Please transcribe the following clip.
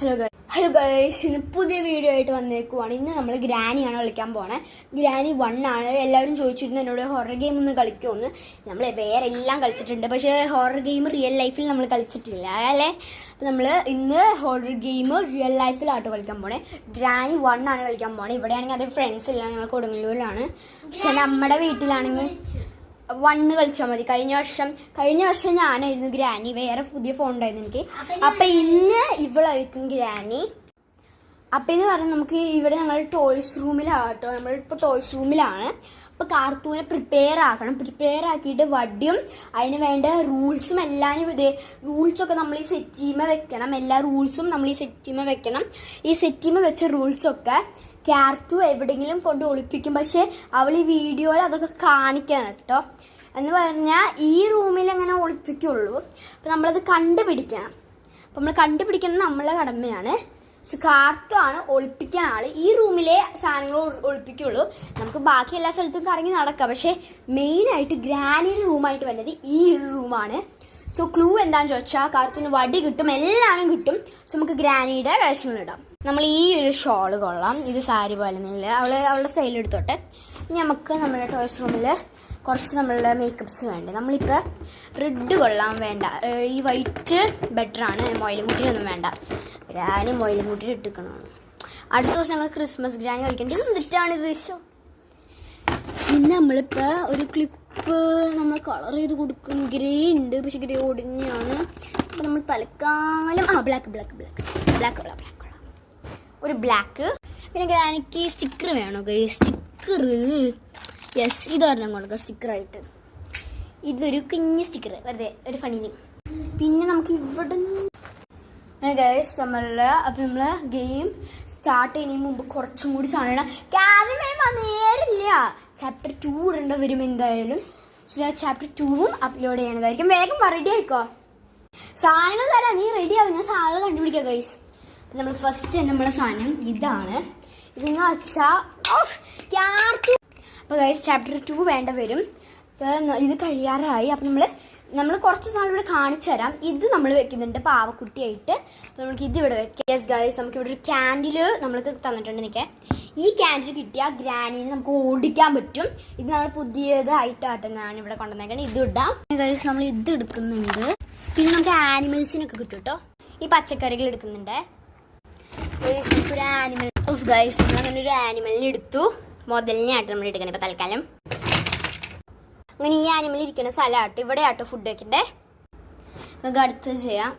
Hello guys, ഇന്ന് പുതിയ video ആയിട്ട് വന്നേക്കുവാണ്. ഇന്ന് നമ്മൾ ഗ്രാനിയാണ് കളിക്കാൻ പോണേ. ഗ്രാനി 1 ആണ്. എല്ലാവരും ചോദിച്ചിരുന്നു എന്നോട് ഹൊറർ ഗെയിം ഒന്ന് കളിക്കുമെന്ന്. നമ്മൾ വേറെ എല്ലാം കളിച്ചിട്ടുണ്ട്, പക്ഷേ ഹൊറർ ഗെയിം റിയൽ ലൈഫിൽ നമ്മൾ കളിച്ചിട്ടില്ല അല്ലേ. അപ്പം നമ്മൾ ഇന്ന് ഹൊറർ ഗെയിം റിയൽ ലൈഫിലാട്ടോ കളിക്കാൻ പോണേ. ഗ്രാനി 1 ആണ് കളിക്കാൻ പോണേ. ഇവിടെയാണെങ്കിൽ അത് ഫ്രണ്ട്സ് ഇല്ല, ഞങ്ങൾ കൊടുങ്ങല്ലൂരിലാണ്. പക്ഷെ നമ്മുടെ വീട്ടിലാണെങ്കിൽ 1 കളിച്ചാൽ മതി. കഴിഞ്ഞ വർഷം ഞാനായിരുന്നു ഗ്രാനി. വേറെ പുതിയ ഫോൺ ഉണ്ടായിരുന്നു എനിക്ക്. അപ്പൊ ഇന്ന് ഇവളായിരിക്കും ഗ്രാനി. അപ്പൊ എന്ന് പറഞ്ഞാൽ നമുക്ക് ഇവിടെ ഞങ്ങൾ ടോയ്സ് റൂമിലാട്ടോ. നമ്മളിപ്പോ ടോയ്സ് റൂമിലാണ്. അപ്പൊ കാർട്ടൂനെ പ്രിപ്പയർ ആക്കണം. പ്രിപ്പയർ ആക്കിയിട്ട് വടിയും അതിന് വേണ്ട റൂൾസും റൂൾസൊക്കെ നമ്മൾ ഈ സെറ്റീമ വെക്കണം. എല്ലാ റൂൾസും നമ്മൾ ഈ സെറ്റീമ വെക്കണം. ഈ സെറ്റീമ വെച്ച റൂൾസൊക്കെ കാർത്തു എവിടെയെങ്കിലും കൊണ്ട് ഒളിപ്പിക്കും. പക്ഷെ അവൾ ഈ വീഡിയോയിൽ അതൊക്കെ കാണിക്കണം കേട്ടോ. എന്ന് പറഞ്ഞാൽ ഈ റൂമിൽ അങ്ങനെ ഒളിപ്പിക്കുള്ളൂ. അപ്പം നമ്മളത് കണ്ടുപിടിക്കണം. അപ്പം നമ്മൾ കണ്ടുപിടിക്കുന്നത് നമ്മളെ കടമയാണ്. പക്ഷെ കാർത്തു ആണ് ഒളിപ്പിക്കാൻ ആള്. ഈ റൂമിലെ സാധനങ്ങൾ ഒളിപ്പിക്കുള്ളൂ. നമുക്ക് ബാക്കി എല്ലാ സ്ഥലത്തും കറങ്ങി നടക്കാം. പക്ഷെ മെയിനായിട്ട് ഗ്രാനിയുടെ റൂമായിട്ട് വരുന്നത് ഈ ഒരു റൂമാണ്. സോ ക്ലൂ എന്താണെന്ന് ചോദിച്ചാൽ കാർത്തുന് വടി കിട്ടും, എല്ലാവരും കിട്ടും. സോ നമുക്ക് ഗ്രാനിയുടെ വേഷങ്ങളിടാം. നമ്മൾ ഈ ഒരു ഷോള് കൊള്ളാം. ഇത് സാരി പോലെ നിന്നില്ല, അവളുടെ സ്റ്റൈൽ എടുത്തോട്ടെ. ഇനി നമുക്ക് നമ്മുടെ ടോയ്സ് റൂമിൽ കുറച്ച് നമ്മളുടെ മേക്കപ്സ് വേണ്ടേ. നമ്മളിപ്പോൾ റെഡ് കൊള്ളാൻ വേണ്ട, ഈ വൈറ്റ് ബെറ്ററാണ്. മൊയിലുംകുട്ടിയൊന്നും വേണ്ട. ഗ്രാനി മൊയിലുംകുട്ടി ഇട്ടിക്കണമാണ്. അടുത്ത ദിവസം ഞങ്ങൾ ക്രിസ്മസ് ഗ്രാനി കളിക്കേണ്ടത്. തെറ്റാണിത് ഇഷ്ടം. പിന്നെ നമ്മളിപ്പോൾ ഒരു ക്ലിപ്പ് നമ്മൾ കളർ ചെയ്ത് കൊടുക്കും. ഗ്രേ ഉണ്ട്, പക്ഷെ ഗ്രേ ഒടിഞ്ഞാണ്. അപ്പോൾ നമ്മൾ തൽക്കാലം ബ്ലാക്ക് ഒരു ബ്ലാക്ക്. പിന്നെ ഗ്രാനിക്ക് സ്റ്റിക്കർ വേണോ? സ്റ്റിക്കർ യെസ്, ഇതൊരെണ്ണം കൊടുക്കുക സ്റ്റിക്കറായിട്ട്. ഇതൊരു കുഞ്ഞ് സ്റ്റിക്കർ, വെറുതെ ഒരു ഫണിന്. പിന്നെ നമുക്ക് ഇവിടെ ഗൈസ് അപ്പം നമ്മൾ ഗെയിം സ്റ്റാർട്ട് ചെയ്യുന്നതിന് മുമ്പ് കുറച്ചും കൂടി സാധനം ഇടാം. ക്യാമറ നേരില്ല. ചാപ്റ്റർ 2 ഇടേണ്ട വരും എന്തായാലും. ചാപ്റ്റർ 2 അപ്ലോഡ് ചെയ്യണതായിരിക്കും. വേഗം റെഡി ആയിക്കോ. സാധനങ്ങൾ തരാം, നീ റെഡി ആവും. ഞാൻ സാധനങ്ങൾ കണ്ടുപിടിക്കാം ഗൈസ്. നമ്മൾ ഫസ്റ്റ് നമ്മളെ സാധനം ഇതാണ്. ഇതെന്ന് വെച്ചാൽ അപ്പോൾ ഗൈസ് ചാപ്റ്റർ 2 വേണ്ട വരും. അപ്പോൾ ഇത് കഴിയാറായി. അപ്പം നമ്മൾ കുറച്ച് സാധനം ഇവിടെ കാണിച്ചു തരാം. ഇത് നമ്മൾ വെക്കുന്നുണ്ട് പാവക്കുട്ടിയായിട്ട്. അപ്പോൾ നമുക്ക് ഇത് ഇവിടെ വെക്കാം. യെസ് ഗൈസ്, നമുക്ക് ഇവിടെ ഒരു ക്യാൻഡിൽ നമ്മൾക്ക് തന്നിട്ടുണ്ട്. എനിക്ക് ഈ ക്യാൻഡിൽ കിട്ടിയാൽ ഗ്രാനിനെ നമുക്ക് ഓടിക്കാൻ പറ്റും. ഇത് നമ്മൾ പുതിയതായിട്ടാട്ടോ ഞാൻ ഇവിടെ കൊണ്ടുവന്നേക്കണം. ഇത് ഇടാം ഗൈസ്. നമ്മൾ ഇത് എടുക്കുന്നുണ്ട്. പിന്നെ നമുക്ക് ആനിമൽസിനൊക്കെ കിട്ടും കേട്ടോ. ഈ പച്ചക്കറികൾ എടുക്കുന്നുണ്ട്. ഒരു ആനിമൽ ഓഫ് ഗൈസ്, നമ്മളങ്ങനെ ഒരു ആനിമലിനെ എടുത്തു. മുതലിനെയാട്ടോ നമ്മൾ എടുക്കണം ഇപ്പം തൽക്കാലം. അങ്ങനെ ഈ ആനിമൽ ഇരിക്കുന്ന സ്ഥലമാട്ടോ, ഇവിടെ ആട്ടോ ഫുഡ് വെക്കണ്ടേ. നമുക്ക് അടുത്ത് ചെയ്യാം.